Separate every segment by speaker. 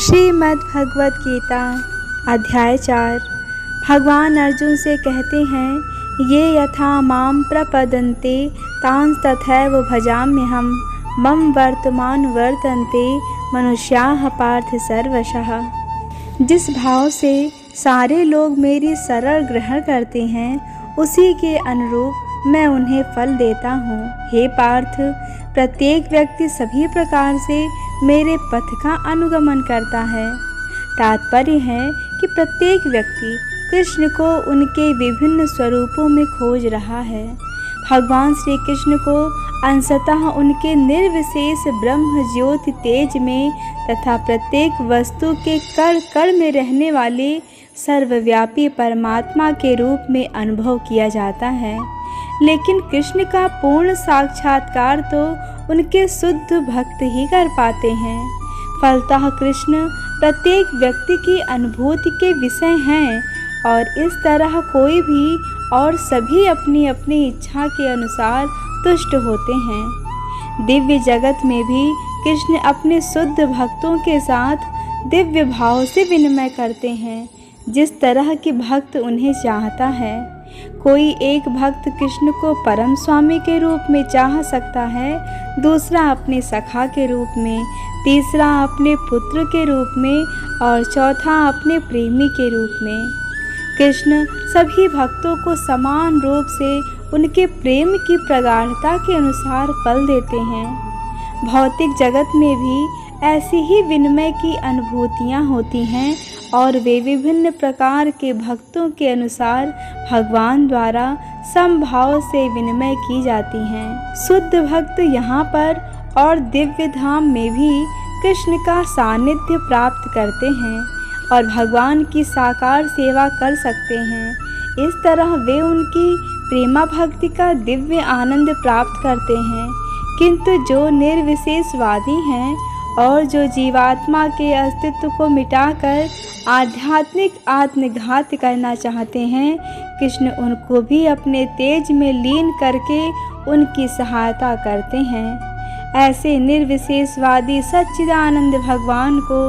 Speaker 1: श्रीमद् भगवद गीता अध्याय 4। भगवान अर्जुन से कहते हैं, ये यथा माम प्रपदन्ते तांस तथैव भजाम्यहम् मम वर्तमानुवर्तन्ते मनुष्याः पार्थ सर्वशः। जिस भाव से सारे लोग मेरी शरण ग्रहण करते हैं, उसी के अनुरूप मैं उन्हें फल देता हूँ। हे पार्थ, प्रत्येक व्यक्ति सभी प्रकार से मेरे पथ का अनुगमन करता है। तात्पर्य है कि प्रत्येक व्यक्ति कृष्ण को उनके विभिन्न स्वरूपों में खोज रहा है। भगवान श्री कृष्ण को अंशतः उनके निर्विशेष ब्रह्म ज्योति तेज में तथा प्रत्येक वस्तु के कण कण में रहने वाले सर्वव्यापी परमात्मा के रूप में अनुभव किया जाता है। लेकिन कृष्ण का पूर्ण साक्षात्कार तो उनके शुद्ध भक्त ही कर पाते हैं। फलतः कृष्ण प्रत्येक व्यक्ति की अनुभूति के विषय हैं और इस तरह कोई भी और सभी अपनी अपनी इच्छा के अनुसार तुष्ट होते हैं। दिव्य जगत में भी कृष्ण अपने शुद्ध भक्तों के साथ दिव्य भाव से विनिमय करते हैं, जिस तरह के भक्त उन्हें चाहता है। कोई एक भक्त कृष्ण को परम स्वामी के रूप में चाह सकता है, दूसरा अपने सखा के रूप में, तीसरा अपने पुत्र के रूप में और चौथा अपने प्रेमी के रूप में। कृष्ण सभी भक्तों को समान रूप से उनके प्रेम की प्रगाढ़ता के अनुसार फल देते हैं। भौतिक जगत में भी ऐसी ही विनिमय की अनुभूतियाँ होती हैं और वे विभिन्न प्रकार के भक्तों के अनुसार भगवान द्वारा समभाव से विनिमय की जाती हैं। शुद्ध भक्त यहाँ पर और दिव्य धाम में भी कृष्ण का सानिध्य प्राप्त करते हैं और भगवान की साकार सेवा कर सकते हैं। इस तरह वे उनकी प्रेमा भक्ति का दिव्य आनंद प्राप्त करते हैं। किंतु जो निर्विशेषवादी हैं और जो जीवात्मा के अस्तित्व को मिटाकर आध्यात्मिक आत्मघात करना चाहते हैं, कृष्ण उनको भी अपने तेज में लीन करके उनकी सहायता करते हैं। ऐसे निर्विशेषवादी सच्चिदानंद भगवान को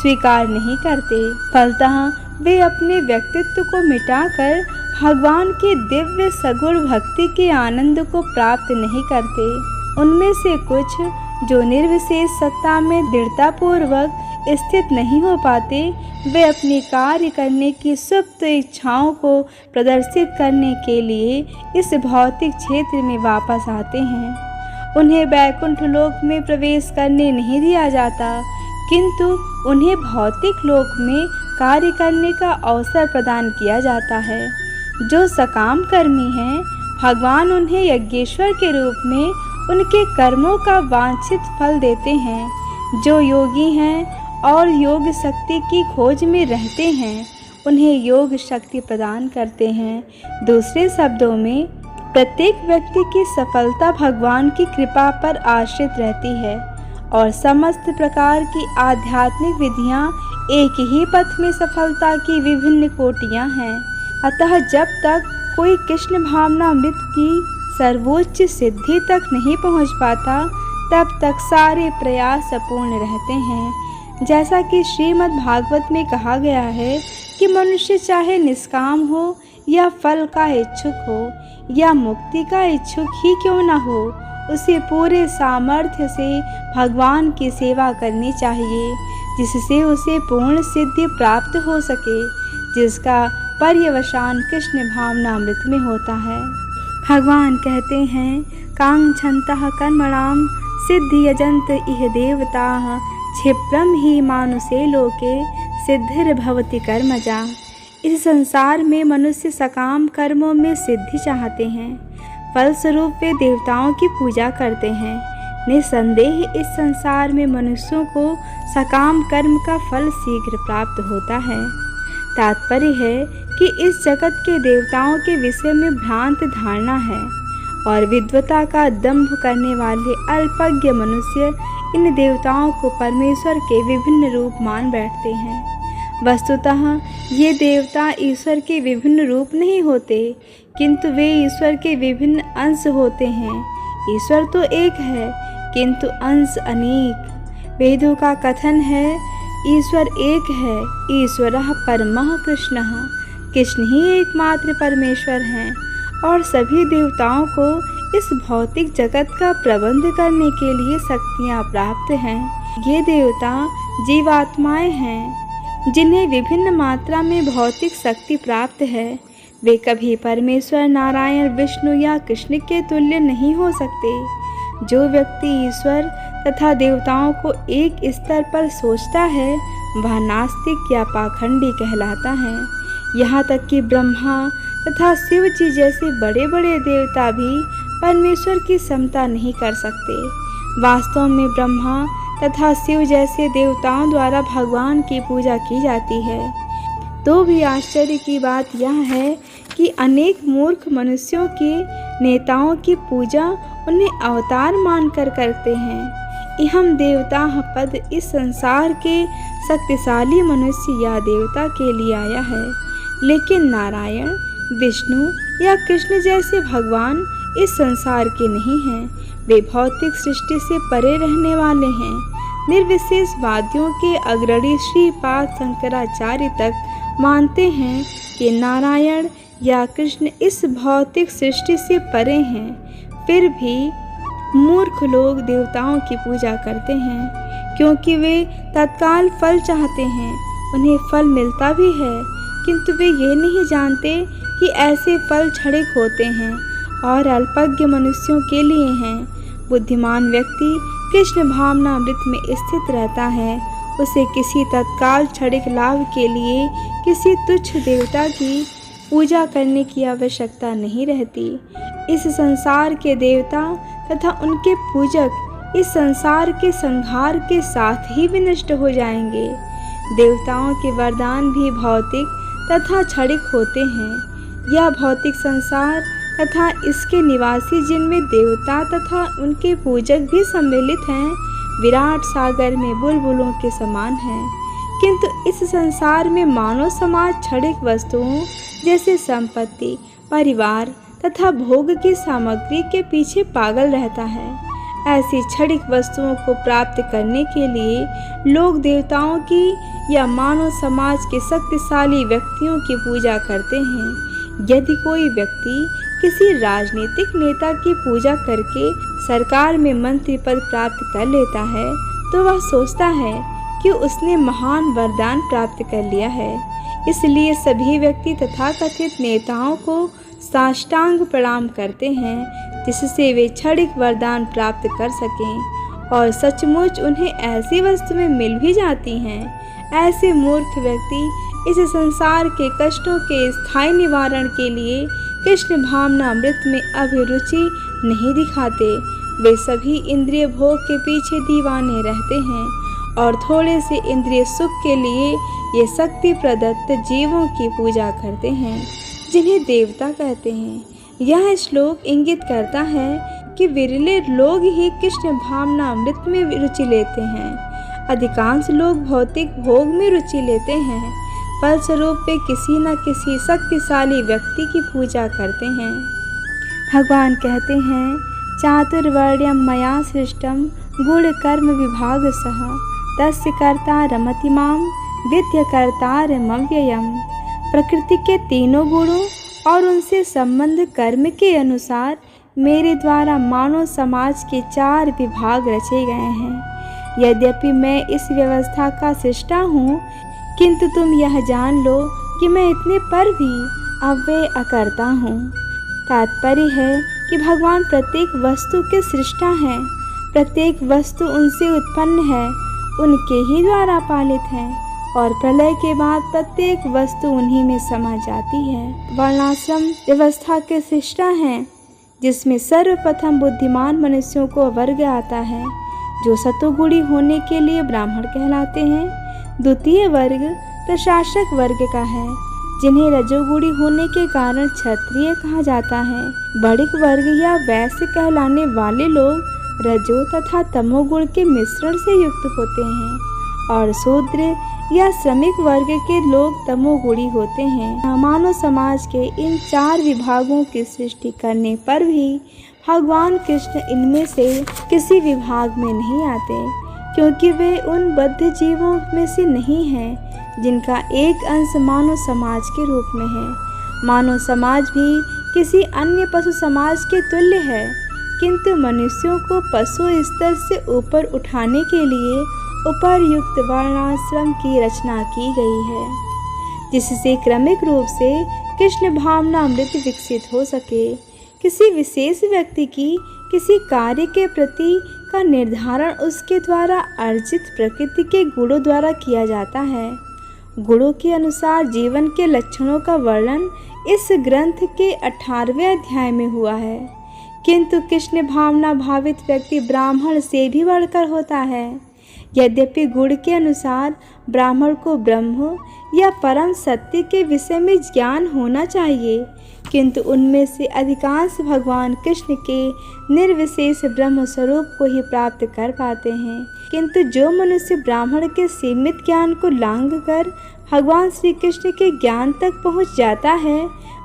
Speaker 1: स्वीकार नहीं करते। फलतः वे अपने व्यक्तित्व को मिटाकर भगवान की दिव्य सगुण भक्ति के आनंद को प्राप्त नहीं करते। उनमें से कुछ जो निर्विशेष सत्ता में दृढ़तापूर्वक स्थित नहीं हो पाते, वे अपनी कार्य करने की सुप्त इच्छाओं को प्रदर्शित करने के लिए इस भौतिक क्षेत्र में वापस आते हैं। उन्हें वैकुंठ लोक में प्रवेश करने नहीं दिया जाता, किंतु उन्हें भौतिक लोक में कार्य करने का अवसर प्रदान किया जाता है। जो सकाम कर्मी हैं, भगवान उन्हें यज्ञेश्वर के रूप में उनके कर्मों का वांछित फल देते हैं। जो योगी हैं और योग शक्ति की खोज में रहते हैं, उन्हें योग शक्ति प्रदान करते हैं। दूसरे शब्दों में, प्रत्येक व्यक्ति की सफलता भगवान की कृपा पर आश्रित रहती है और समस्त प्रकार की आध्यात्मिक विधियां एक ही पथ में सफलता की विभिन्न कोटियां हैं। अतः जब तक कोई कृष्ण भावनामृत की सर्वोच्च सिद्धि तक नहीं पहुंच पाता, तब तक सारे प्रयास अपूर्ण रहते हैं। जैसा कि श्रीमद् भागवत में कहा गया है कि मनुष्य चाहे निष्काम हो या फल का इच्छुक हो या मुक्ति का इच्छुक ही क्यों न हो, उसे पूरे सामर्थ्य से भगवान की सेवा करनी चाहिए, जिससे उसे पूर्ण सिद्धि प्राप्त हो सके, जिसका पर्यवसान कृष्ण भावनामृत में होता है। भगवान कहते हैं, कांक्षन्तः कर्मणां सिद्धि यजन्त इह देवताः क्षिप्रम ही मानुषे लोके सिद्धिर्भवति कर्मजा। इस संसार में मनुष्य सकाम कर्मों में सिद्धि चाहते हैं, फलस्वरूप वे देवताओं की पूजा करते हैं। निसंदेह इस संसार में मनुष्यों को सकाम कर्म का फल शीघ्र प्राप्त होता है। तात्पर्य है कि इस जगत के देवताओं के विषय में भ्रांत धारणा है और विद्वता का दंभ करने वाले अल्पज्ञ मनुष्य इन देवताओं को परमेश्वर के विभिन्न रूप मान बैठते हैं। वस्तुतः ये देवता ईश्वर के विभिन्न रूप नहीं होते, किंतु वे ईश्वर के विभिन्न अंश होते हैं। ईश्वर तो एक है, किंतु अंश अनेक। वेदों का कथन है ईश्वर एक है, ईश्वरः परमः कृष्णः। कृष्ण ही एकमात्र परमेश्वर हैं और सभी देवताओं को इस भौतिक जगत का प्रबंध करने के लिए शक्तियाँ प्राप्त हैं। ये देवता जीवात्माएं हैं जिन्हें विभिन्न मात्रा में भौतिक शक्ति प्राप्त है। वे कभी परमेश्वर नारायण, विष्णु या कृष्ण के तुल्य नहीं हो सकते। जो व्यक्ति ईश्वर तथा देवताओं को एक स्तर पर सोचता है वह नास्तिक या पाखंडी कहलाता है। यहाँ तक कि ब्रह्मा तथा शिव जी जैसे बड़े बड़े देवता भी परमेश्वर की समता नहीं कर सकते। वास्तव में ब्रह्मा तथा शिव जैसे देवताओं द्वारा भगवान की पूजा की जाती है। तो भी आश्चर्य की बात यह है कि अनेक मूर्ख मनुष्यों के नेताओं की पूजा उन्हें अवतार मानकर करते हैं। इहम देवता पद इस संसार के शक्तिशाली मनुष्य या देवता के लिए आया है, लेकिन नारायण, विष्णु या कृष्ण जैसे भगवान इस संसार के नहीं हैं। वे भौतिक सृष्टि से परे रहने वाले हैं। निर्विशेषवादियों के अग्रणी श्रीपाद शंकराचार्य तक मानते हैं कि नारायण या कृष्ण इस भौतिक सृष्टि से परे हैं। फिर भी मूर्ख लोग देवताओं की पूजा करते हैं क्योंकि वे तत्काल फल चाहते हैं। उन्हें फल मिलता भी है, किंतु वे ये नहीं जानते कि ऐसे फल क्षणिक होते हैं और अल्पज्ञ मनुष्यों के लिए हैं। बुद्धिमान व्यक्ति कृष्ण भावनामृत में स्थित रहता है। उसे किसी तत्काल क्षणिक लाभ के लिए किसी तुच्छ देवता की पूजा करने की आवश्यकता नहीं रहती। इस संसार के देवता तथा उनके पूजक इस संसार के संहार के साथ ही विनष्ट हो जाएंगे। देवताओं के वरदान भी भौतिक तथा क्षणिक होते हैं। यह भौतिक संसार तथा इसके निवासी जिनमें देवता तथा उनके पूजक भी सम्मिलित हैं, विराट सागर में बुलबुलों के समान है। किंतु इस संसार में मानव समाज क्षणिक वस्तुओं जैसे संपत्ति, परिवार तथा भोग की सामग्री के पीछे पागल रहता है। ऐसी क्षणिक वस्तुओं को प्राप्त करने के लिए लोग देवताओं की या मानव समाज के शक्तिशाली व्यक्तियों की पूजा करते हैं। यदि कोई व्यक्ति किसी राजनीतिक नेता की पूजा करके सरकार में मंत्री पद प्राप्त कर लेता है तो वह सोचता है कि उसने महान वरदान प्राप्त कर लिया है। इसलिए सभी व्यक्ति तथाकथित नेताओं को साष्टांग प्रणाम करते हैं जिससे वे क्षणिक वरदान प्राप्त कर सकें, और सचमुच उन्हें ऐसी वस्तुएं मिल भी जाती हैं। ऐसे मूर्ख व्यक्ति इस संसार के कष्टों के स्थायी निवारण के लिए कृष्ण भावनामृत में अभिरुचि नहीं दिखाते। वे सभी इंद्रिय भोग के पीछे दीवाने रहते हैं और थोड़े से इंद्रिय सुख के लिए ये शक्ति प्रदत्त जीवों की पूजा करते हैं जिन्हें देवता कहते हैं। यह श्लोक इंगित करता है कि विरले लोग ही कृष्ण भावनामृत में रुचि लेते हैं। अधिकांश लोग भौतिक भोग में रुचि लेते हैं। फलस्वरूप वे किसी न किसी शक्तिशाली व्यक्ति की पूजा करते हैं। भगवान कहते हैं, चातुर्वर्ण्यम मया सृष्टम गुण कर्म विभाग सह तस्य कर्ता रमति माम विद्य कर्ता रमव्ययम। प्रकृति के तीनों गुणों और उनसे संबंध कर्म के अनुसार मेरे द्वारा मानव समाज के 4 विभाग रचे गए हैं। यद्यपि मैं इस व्यवस्था का सृष्टा हूँ, किंतु तुम यह जान लो कि मैं इतने पर भी अव्यय अकर्ता हूँ। तात्पर्य है कि भगवान प्रत्येक वस्तु के सृष्टा हैं। प्रत्येक वस्तु उनसे उत्पन्न है, उनके ही द्वारा पालित है और प्रलय के बाद प्रत्येक वस्तु उन्हीं में समा जाती है। वर्णाश्रम व्यवस्था के सृष्टा हैं, जिसमें सर्वप्रथम बुद्धिमान मनुष्यों को वर्ग आता है जो सतोगुणी होने के लिए ब्राह्मण कहलाते हैं। द्वितीय वर्ग प्रशासक वर्ग का है, जिन्हें रजोगुणी होने के कारण क्षत्रिय कहा जाता है। बड़िक वर्ग या वैश्य कहलाने वाले लोग रजो तथा तमोगुण के मिश्रण से युक्त होते हैं और शूद्र या श्रमिक वर्ग के लोग तमोगुणी होते हैं। मानव समाज के इन 4 विभागों की सृष्टि करने पर भी भगवान कृष्ण इनमें से किसी विभाग में नहीं आते, क्योंकि वे उन बद्ध जीवों में से नहीं हैं जिनका एक अंश मानव समाज के रूप में है। मानव समाज भी किसी अन्य पशु समाज के तुल्य है, किंतु मनुष्यों को पशु स्तर से ऊपर उठाने के लिए उपर्युक्त वर्णाश्रम की रचना की गई है, जिससे क्रमिक रूप से कृष्ण भावनामृत विकसित हो सके। किसी विशेष व्यक्ति की किसी कार्य के प्रति का निर्धारण उसके द्वारा अर्जित प्रकृति के गुणों द्वारा किया जाता है। गुणों के अनुसार जीवन के लक्षणों का वर्णन इस ग्रंथ के 18वें अध्याय में हुआ है, किंतु कृष्ण भावना भावित व्यक्ति ब्राह्मण से भी बढ़कर होता है। यद्यपि गुण के अनुसार ब्राह्मण को ब्रह्म या परम सत्य के विषय में ज्ञान होना चाहिए, किंतु उनमें से अधिकांश भगवान कृष्ण के निर्विशेष ब्रह्म स्वरूप को ही प्राप्त कर पाते हैं। किंतु जो मनुष्य ब्राह्मण के सीमित ज्ञान को लांघ कर भगवान श्री कृष्ण के ज्ञान तक पहुँच जाता है,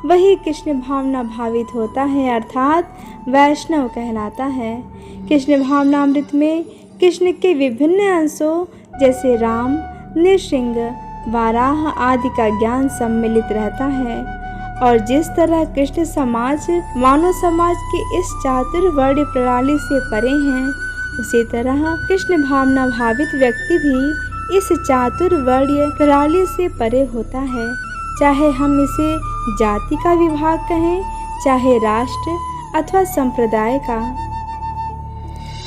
Speaker 1: वही कृष्ण भावना भावित होता है, अर्थात वैष्णव कहलाता है। कृष्ण भावनामृत में कृष्ण के विभिन्न अंशों जैसे राम, नृसिंह, वाराह आदि का ज्ञान सम्मिलित रहता है, और जिस तरह कृष्ण समाज मानव समाज के इस चातुर्वर्ण्य प्रणाली से परे हैं, उसी तरह कृष्ण भावना भावित व्यक्ति भी इस चातुर्वर्ण्य प्रणाली से परे होता है। चाहे हम इसे जाति का विभाग कहें, चाहे राष्ट्र अथवा संप्रदाय का।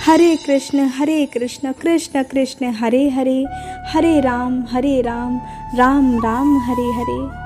Speaker 1: हरे कृष्ण कृष्ण कृष्ण हरे हरे, हरे राम राम राम हरे हरे।